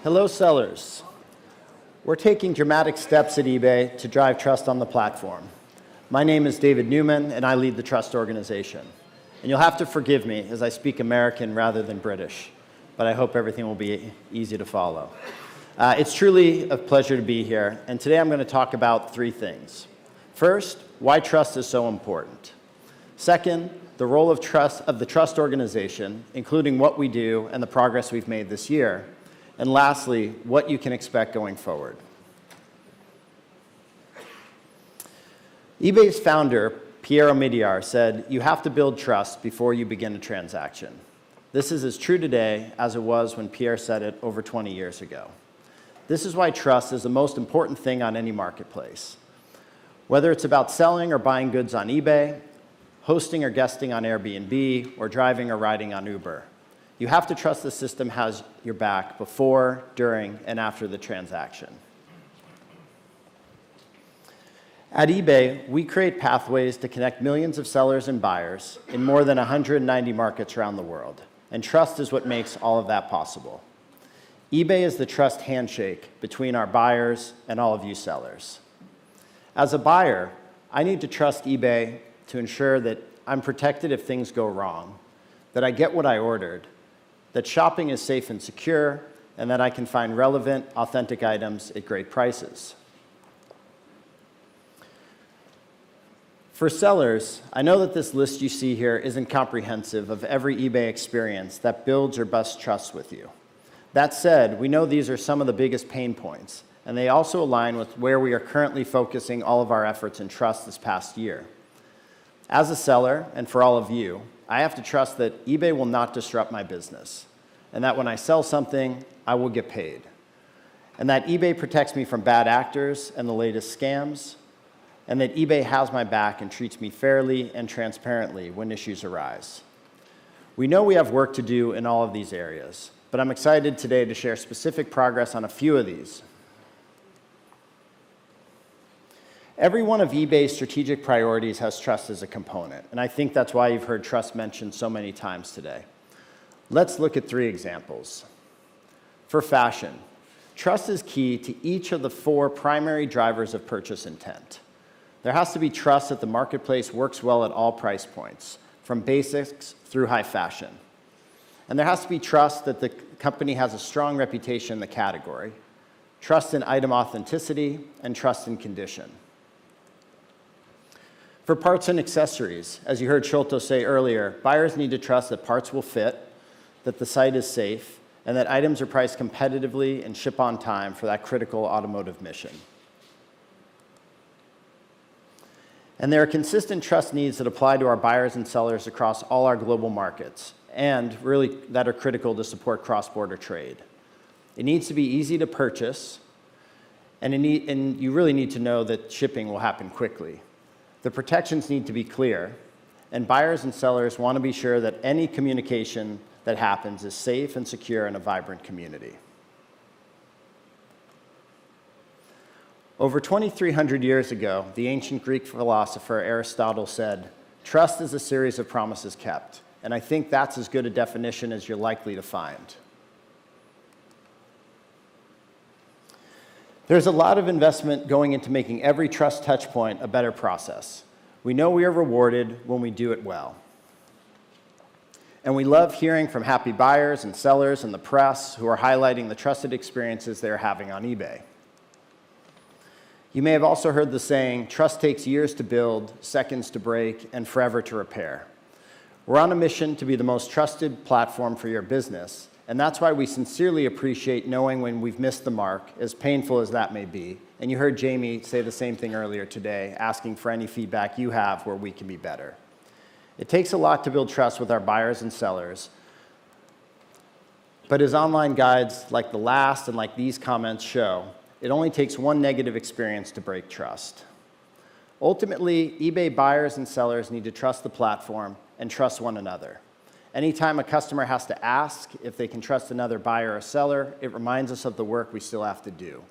Hello, sellers. We're taking dramatic steps at eBay to drive trust on the platform. My name is David Newman, and I lead the trust organization. And you'll have to forgive me as I speak American rather than British, but I hope everything will be easy to follow. It's truly a pleasure to be here, and today I'm going to talk about three things. First, why trust is so important. Second, the role of the trust organization, including what we do and the progress we've made this year. And lastly, what you can expect going forward. eBay's founder, Pierre Omidyar, said, "You have to build trust before you begin a transaction." This is as true today as it was when Pierre said it over 20 years ago. This is why trust is the most important thing on any marketplace. Whether it's about selling or buying goods on eBay, hosting or guesting on Airbnb, or driving or riding on Uber, you have to trust the system has your back before, during, and after the transaction. At eBay, we create pathways to connect millions of sellers and buyers in more than 190 markets around the world, and trust is what makes all of that possible. eBay is the trust handshake between our buyers and all of you sellers. As a buyer, I need to trust eBay to ensure that I'm protected if things go wrong, that I get what I ordered, that shopping is safe and secure, and that I can find relevant, authentic items at great prices. For sellers, I know that this list you see here isn't comprehensive of every eBay experience that builds or busts trust with you. That said, we know these are some of the biggest pain points, and they also align with where we are currently focusing all of our efforts in trust this past year. As a seller, and for all of you, I have to trust that eBay will not disrupt my business, and that when I sell something, I will get paid, and that eBay protects me from bad actors and the latest scams, and that eBay has my back and treats me fairly and transparently when issues arise. We know we have work to do in all of these areas, but I'm excited today to share specific progress on a few of these. Every one of eBay's strategic priorities has trust as a component, and I think that's why you've heard trust mentioned so many times today. Let's look at three examples. For fashion, trust is key to each of the four primary drivers of purchase intent. There has to be trust that the marketplace works well at all price points, from basics through high fashion. And there has to be trust that the company has a strong reputation in the category, trust in item authenticity, and trust in condition. For parts and accessories, as you heard Sholto say earlier, buyers need to trust that parts will fit, that the site is safe, and that items are priced competitively and ship on time for that critical automotive mission. And there are consistent trust needs that apply to our buyers and sellers across all our global markets, and really that are critical to support cross-border trade. It needs to be easy to purchase, and you really need to know that shipping will happen quickly. The protections need to be clear, and buyers and sellers want to be sure that any communication that happens is safe and secure in a vibrant community. Over 2,300 years ago, the ancient Greek philosopher Aristotle said, "Trust is a series of promises kept," and I think that's as good a definition as you're likely to find. There's a lot of investment going into making every trust touchpoint a better process. We know we are rewarded when we do it well. And we love hearing from happy buyers and sellers and the press who are highlighting the trusted experiences they're having on eBay. You may have also heard the saying, "Trust takes years to build, seconds to break, and forever to repair." We're on a mission to be the most trusted platform for your business, and that's why we sincerely appreciate knowing when we've missed the mark, as painful as that may be. And you heard Jamie say the same thing earlier today, asking for any feedback you have where we can be better. It takes a lot to build trust with our buyers and sellers, but as online guides like the last and like these comments show, it only takes one negative experience to break trust. Ultimately, eBay buyers and sellers need to trust the platform and trust one another. Anytime a customer has to ask if they can trust another buyer or seller, it reminds us of the work we still have to do.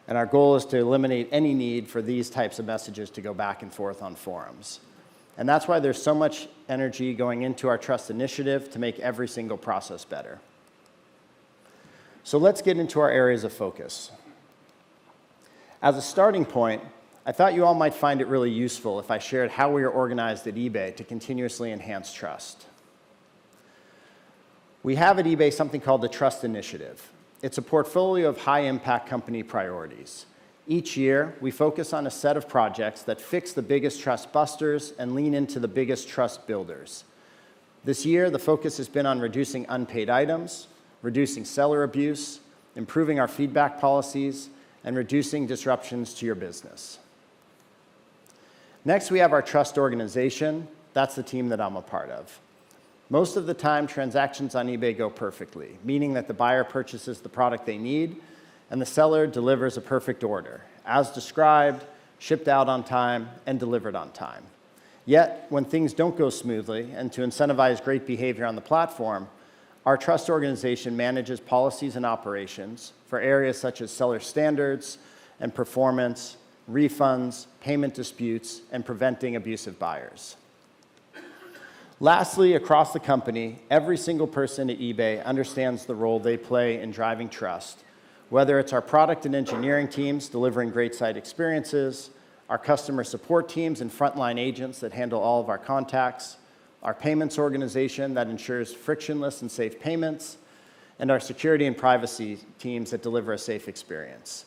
And our goal is to eliminate any need for these types of messages to go back and forth on forums. And that's why there's so much energy going into our trust initiative to make every single process better. So let's get into our areas of focus. As a starting point, I thought you all might find it really useful if I shared how we are organized at eBay to continuously enhance trust. We have at eBay something called the Trust Initiative. It's a portfolio of high-impact company priorities. Each year, we focus on a set of projects that fix the biggest trust busters and lean into the biggest trust builders. This year, the focus has been on reducing unpaid items, reducing seller abuse, improving our feedback policies, and reducing disruptions to your business. Next, we have our trust organization. That's the team that I'm a part of. Most of the time, transactions on eBay go perfectly, meaning that the buyer purchases the product they need and the seller delivers a perfect order, as described, shipped out on time, and delivered on time. Yet, when things don't go smoothly, and to incentivize great behavior on the platform, our trust organization manages policies and operations for areas such as seller standards and performance, refunds, payment disputes, and preventing abusive buyers. Lastly, across the company, every single person at eBay understands the role they play in driving trust, whether it's our product and engineering teams delivering great site experiences, our customer support teams and frontline agents that handle all of our contacts, our payments organization that ensures frictionless and safe payments, and our security and privacy teams that deliver a safe experience.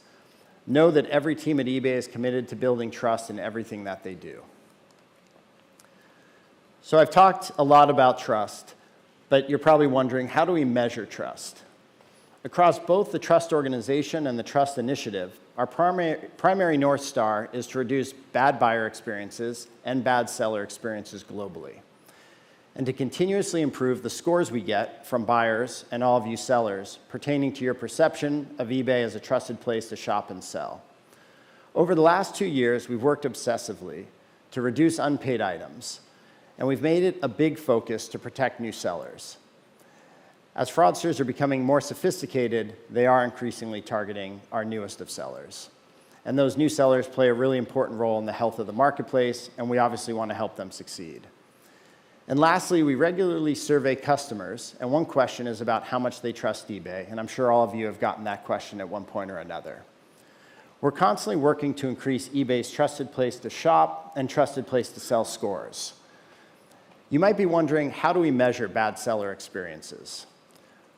Know that every team at eBay is committed to building trust in everything that they do. So I've talked a lot about trust, but you're probably wondering, how do we measure trust? Across both the Trust Organization and the Trust Initiative, our primary North Star is to reduce bad buyer experiences and bad seller experiences globally, and to continuously improve the scores we get from buyers and all of you sellers pertaining to your perception of eBay as a trusted place to shop and sell. Over the last 2 years, we've worked obsessively to reduce unpaid items, and we've made it a big focus to protect new sellers. As fraudsters are becoming more sophisticated, they are increasingly targeting our newest of sellers. And those new sellers play a really important role in the health of the marketplace, and we obviously want to help them succeed. And lastly, we regularly survey customers, and one question is about how much they trust eBay, and I'm sure all of you have gotten that question at one point or another. We're constantly working to increase eBay's trusted place to shop and trusted place to sell scores. You might be wondering, how do we measure bad seller experiences?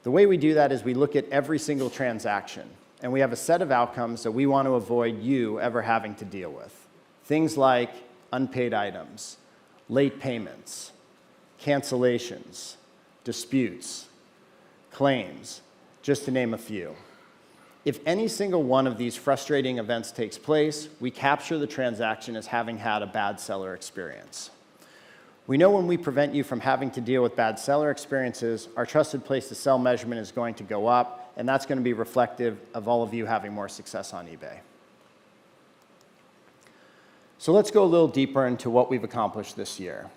The way we do that is we look at every single transaction, and we have a set of outcomes that we want to avoid you ever having to deal with. Things like unpaid items, late payments, cancellations, disputes, claims, just to name a few. If any single one of these frustrating events takes place, we capture the transaction as having had a bad seller experience. We know when we prevent you from having to deal with bad seller experiences, our trusted place to sell measurement is going to go up, and that's going to be reflective of all of you having more success on eBay. So let's go a little deeper into what we've accomplished this year.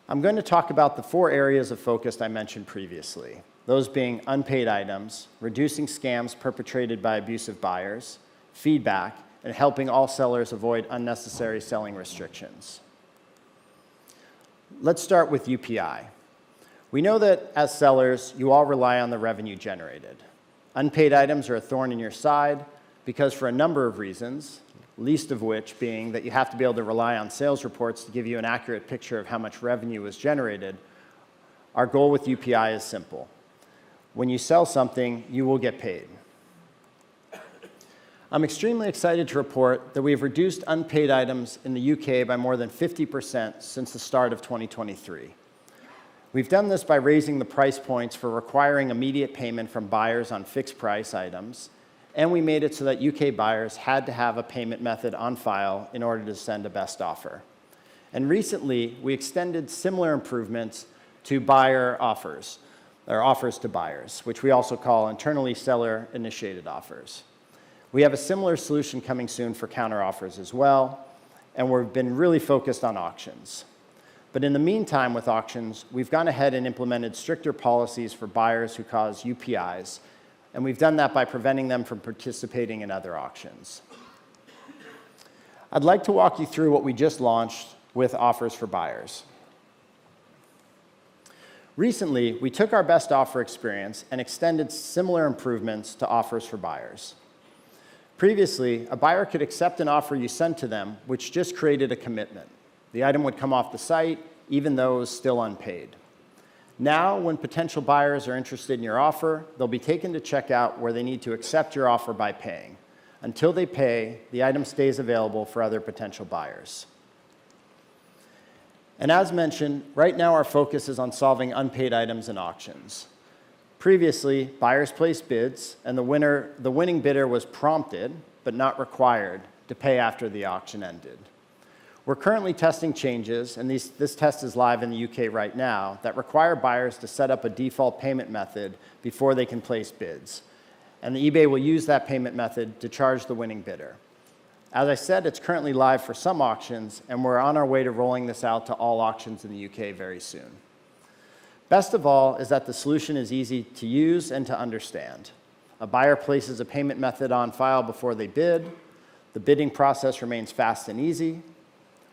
I'm going to talk about the 4 areas of focus I mentioned previously, those being unpaid items, reducing scams perpetrated by abusive buyers, feedback, and helping all sellers avoid unnecessary selling restrictions. Let's start with UPI. We know that as sellers, you all rely on the revenue generated. Unpaid items are a thorn in your side because for a number of reasons, least of which being that you have to be able to rely on sales reports to give you an accurate picture of how much revenue was generated. Our goal with UPI is simple. When you sell something, you will get paid. I'm extremely excited to report that we have reduced unpaid items in the UK by more than 50% since the start of 2023. We've done this by raising the price points for requiring immediate payment from buyers on fixed price items, and we made it so that UK buyers had to have a payment method on file in order to send a best offer. And recently, we extended similar improvements to buyer offers, or offers to buyers, which we also call internally seller-initiated offers. We have a similar solution coming soon for counteroffers as well, and we've been really focused on auctions. But in the meantime with auctions, we've gone ahead and implemented stricter policies for buyers who cause UPIs, and we've done that by preventing them from participating in other auctions. I'd like to walk you through what we just launched with offers for buyers. Recently, we took our best offer experience and extended similar improvements to offers for buyers. Previously, a buyer could accept an offer you sent to them, which just created a commitment. The item would come off the site, even though it was still unpaid. Now, when potential buyers are interested in your offer, they'll be taken to checkout where they need to accept your offer by paying. Until they pay, the item stays available for other potential buyers. And as mentioned, right now our focus is on solving unpaid items in auctions. Previously, buyers placed bids, and the winning bidder was prompted, but not required, to pay after the auction ended. We're currently testing changes, and this test is live in the UK right now, that require buyers to set up a default payment method before they can place bids. And the eBay will use that payment method to charge the winning bidder. As I said, it's currently live for some auctions, and we're on our way to rolling this out to all auctions in the UK very soon. Best of all is that the solution is easy to use and to understand. A buyer places a payment method on file before they bid. The bidding process remains fast and easy.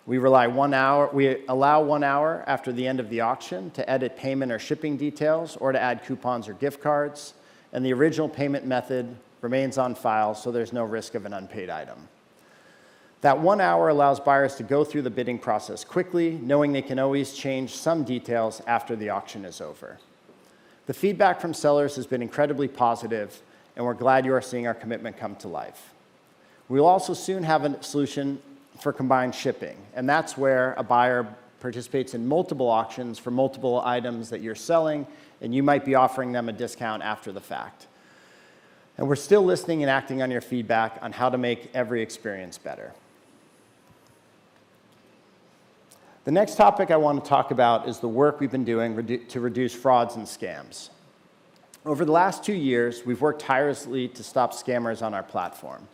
We allow 1 hour after the end of the auction to edit payment or shipping details or to add coupons or gift cards. And the original payment method remains on file, so there's no risk of an unpaid item. That 1 hour allows buyers to go through the bidding process quickly, knowing they can always change some details after the auction is over. The feedback from sellers has been incredibly positive, and we're glad you are seeing our commitment come to life. We'll also soon have a solution for combined shipping, and that's where a buyer participates in multiple auctions for multiple items that you're selling, and you might be offering them a discount after the fact. And we're still listening and acting on your feedback on how to make every experience better. The next topic I want to talk about is the work we've been doing to reduce frauds and scams. Over the last 2 years, we've worked tirelessly to stop scammers on our platform.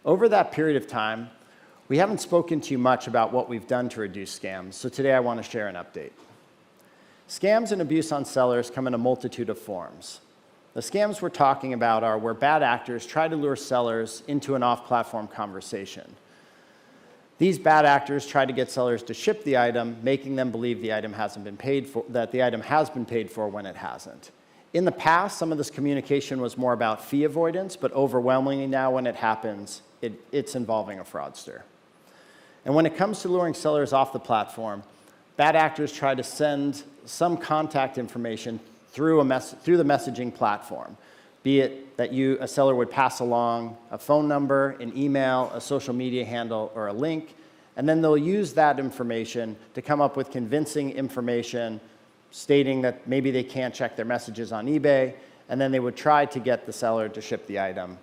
Over that period of time, we haven't spoken to you much about what we've done to reduce scams, so today I want to share an update. Scams and abuse on sellers come in a multitude of forms. The scams we're talking about are where bad actors try to lure sellers into an off-platform conversation. These bad actors try to get sellers to ship the item, making them believe the item hasn't been paid for, that the item has been paid for when it hasn't. In the past, some of this communication was more about fee avoidance, but overwhelmingly now when it happens, it's involving a fraudster. And when it comes to luring sellers off the platform, bad actors try to send some contact information through the messaging platform, be it that a seller would pass along a phone number, an email, a social media handle, or a link, and then they'll use that information to come up with convincing information stating that maybe they can't check their messages on eBay, and then they would try to get the seller to ship the item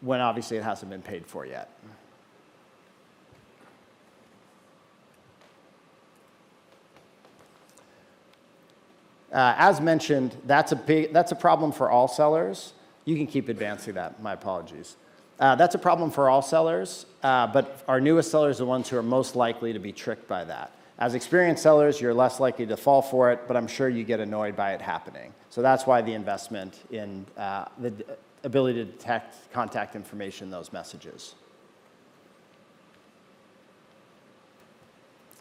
when obviously it hasn't been paid for yet. As mentioned, that's a problem for all sellers. You can keep advancing that, my apologies. That's a problem for all sellers, but our newest sellers are the ones who are most likely to be tricked by that. As experienced sellers, you're less likely to fall for it, but I'm sure you get annoyed by it happening. So that's why the investment in the ability to detect contact information in those messages.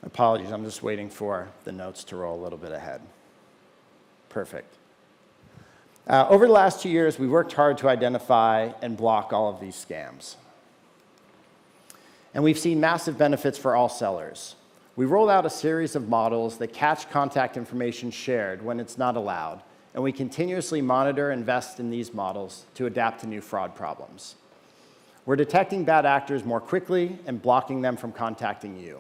Apologies, I'm just waiting for the notes to roll a little bit ahead. Perfect. Over the last 2 years, we worked hard to identify and block all of these scams. And we've seen massive benefits for all sellers. We rolled out a series of models that catch contact information shared when it's not allowed, and we continuously monitor and invest in these models to adapt to new fraud problems. We're detecting bad actors more quickly and blocking them from contacting you.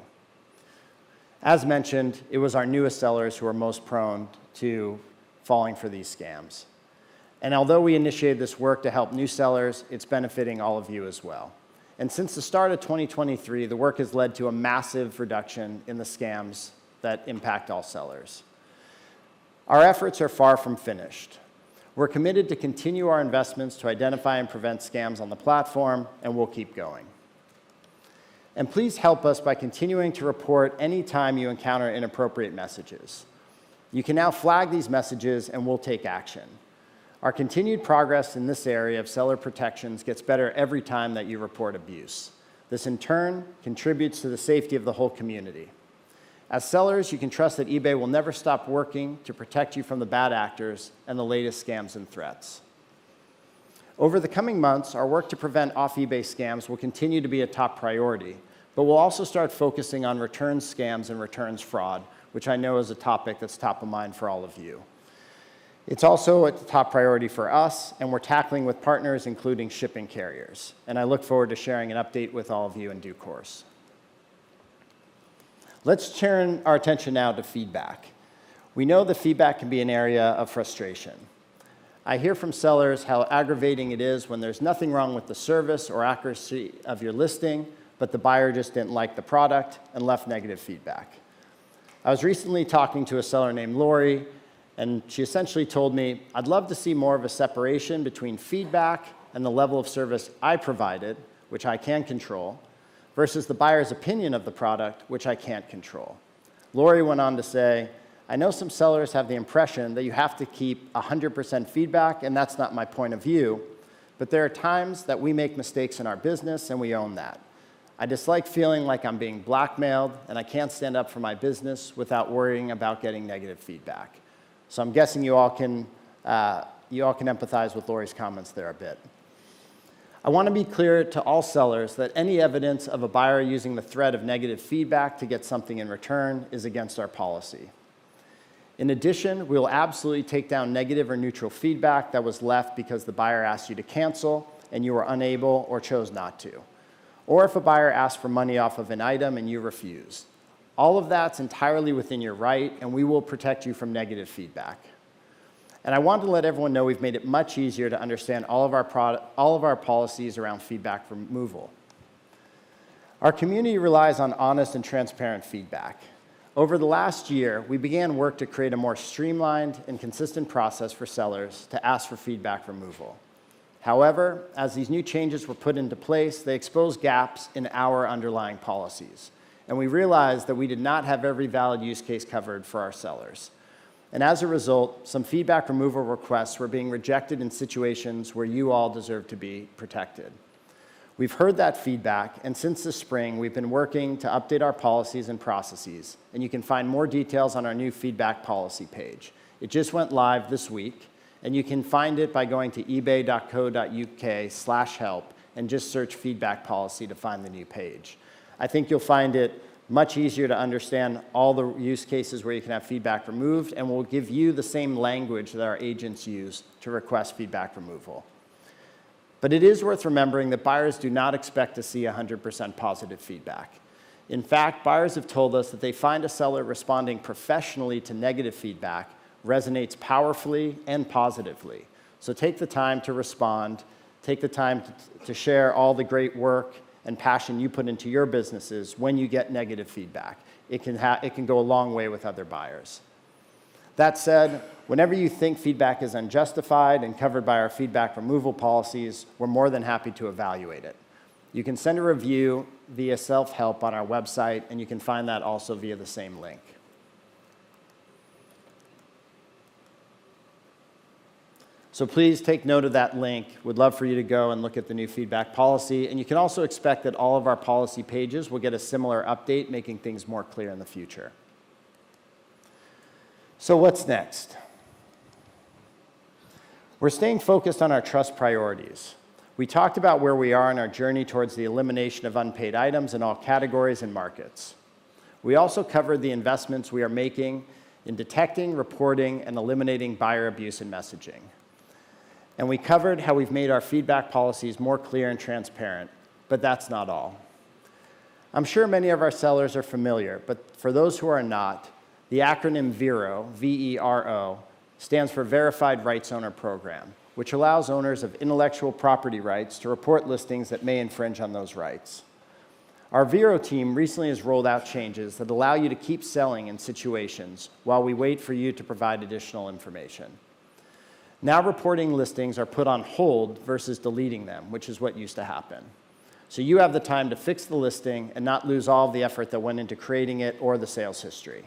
As mentioned, it was our newest sellers who are most prone to falling for these scams. And although we initiated this work to help new sellers, it's benefiting all of you as well. And since the start of 2023, the work has led to a massive reduction in the scams that impact all sellers. Our efforts are far from finished. We're committed to continue our investments to identify and prevent scams on the platform, and we'll keep going. And please help us by continuing to report any time you encounter inappropriate messages. You can now flag these messages, and we'll take action. Our continued progress in this area of seller protections gets better every time that you report abuse. This, in turn, contributes to the safety of the whole community. As sellers, you can trust that eBay will never stop working to protect you from the bad actors and the latest scams and threats. Over the coming months, our work to prevent off-eBay scams will continue to be a top priority, but we'll also start focusing on returns scams and returns fraud, which I know is a topic that's top of mind for all of you. It's also a top priority for us, and we're tackling with partners, including shipping carriers. And I look forward to sharing an update with all of you in due course. Let's turn our attention now to feedback. We know that feedback can be an area of frustration. I hear from sellers how aggravating it is when there's nothing wrong with the service or accuracy of your listing, but the buyer just didn't like the product and left negative feedback. I was recently talking to a seller named Lori, and she essentially told me, I'd love to see more of a separation between feedback and the level of service I provided, which I can control, versus the buyer's opinion of the product, which I can't control. Lori went on to say, I know some sellers have the impression that you have to keep 100% feedback, and that's not my point of view, but there are times that we make mistakes in our business, and we own that. I dislike feeling like I'm being blackmailed, and I can't stand up for my business without worrying about getting negative feedback. So I'm guessing you all can empathize with Lori's comments there a bit. I want to be clear to all sellers that any evidence of a buyer using the threat of negative feedback to get something in return is against our policy. In addition, we will absolutely take down negative or neutral feedback that was left because the buyer asked you to cancel and you were unable or chose not to. Or if a buyer asked for money off of an item and you refused. All of that's entirely within your right, and we will protect you from negative feedback. And I want to let everyone know we've made it much easier to understand all of our policies around feedback removal. Our community relies on honest and transparent feedback. Over the last year, we began work to create a more streamlined and consistent process for sellers to ask for feedback removal. However, as these new changes were put into place, they exposed gaps in our underlying policies. And we realized that we did not have every valid use case covered for our sellers. And as a result, some feedback removal requests were being rejected in situations where you all deserve to be protected. We've heard that feedback, and since the spring, we've been working to update our policies and processes, and you can find more details on our new feedback policy page. It just went live this week, and you can find it by going to ebay.co.uk/help and just search feedback policy to find the new page. I think you'll find it much easier to understand all the use cases where you can have feedback removed, and we'll give you the same language that our agents use to request feedback removal. But it is worth remembering that buyers do not expect to see 100% positive feedback. In fact, buyers have told us that they find a seller responding professionally to negative feedback resonates powerfully and positively. So take the time to respond, take the time to share all the great work and passion you put into your businesses when you get negative feedback. It can go a long way with other buyers. That said, whenever you think feedback is unjustified and covered by our feedback removal policies, we're more than happy to evaluate it. You can send a review via self-help on our website, and you can find that also via the same link. So please take note of that link. We'd love for you to go and look at the new feedback policy. And you can also expect that all of our policy pages will get a similar update, making things more clear in the future. So what's next? We're staying focused on our trust priorities. We talked about where we are in our journey towards the elimination of unpaid items in all categories and markets. We also covered the investments we are making in detecting, reporting, and eliminating buyer abuse in messaging. And we covered how we've made our feedback policies more clear and transparent, but that's not all. I'm sure many of our sellers are familiar, but for those who are not, the acronym VERO, V-E-R-O, stands for Verified Rights Owner Program, which allows owners of intellectual property rights to report listings that may infringe on those rights. Our VERO team recently has rolled out changes that allow you to keep selling in situations while we wait for you to provide additional information. Now reporting listings are put on hold versus deleting them, which is what used to happen. So you have the time to fix the listing and not lose all of the effort that went into creating it or the sales history.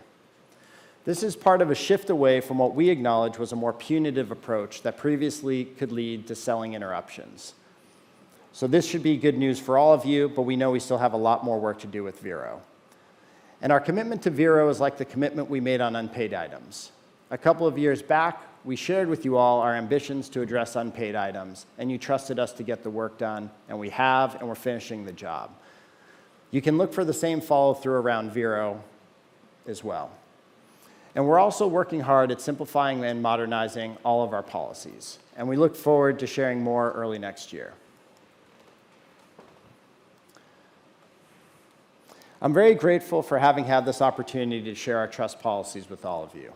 This is part of a shift away from what we acknowledge was a more punitive approach that previously could lead to selling interruptions. So this should be good news for all of you, but we know we still have a lot more work to do with VERO. And our commitment to Vero is like the commitment we made on unpaid items. A couple of years back, we shared with you all our ambitions to address unpaid items, and you trusted us to get the work done, and we have, and we're finishing the job. You can look for the same follow-through around Vero as well. And we're also working hard at simplifying and modernizing all of our policies, and we look forward to sharing more early next year. I'm very grateful for having had this opportunity to share our trust policies with all of you.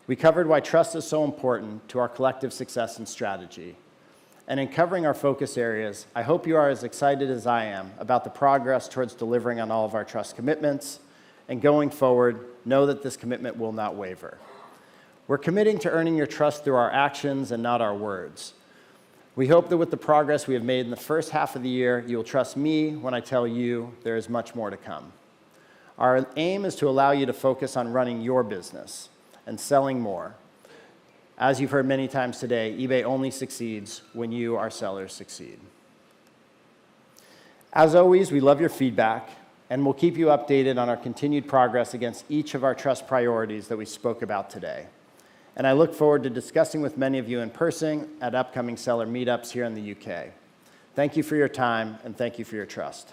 We covered why trust is so important to our collective success and strategy. And in covering our focus areas, I hope you are as excited as I am about the progress towards delivering on all of our trust commitments. And going forward, know that this commitment will not waver. We're committing to earning your trust through our actions and not our words. We hope that with the progress we have made in the first half of the year, you will trust me when I tell you there is much more to come. Our aim is to allow you to focus on running your business and selling more. As you've heard many times today, eBay only succeeds when you, our sellers, succeed. As always, we love your feedback, and we'll keep you updated on our continued progress against each of our trust priorities that we spoke about today. And I look forward to discussing with many of you in person at upcoming seller meetups here in the UK. Thank you for your time, and thank you for your trust.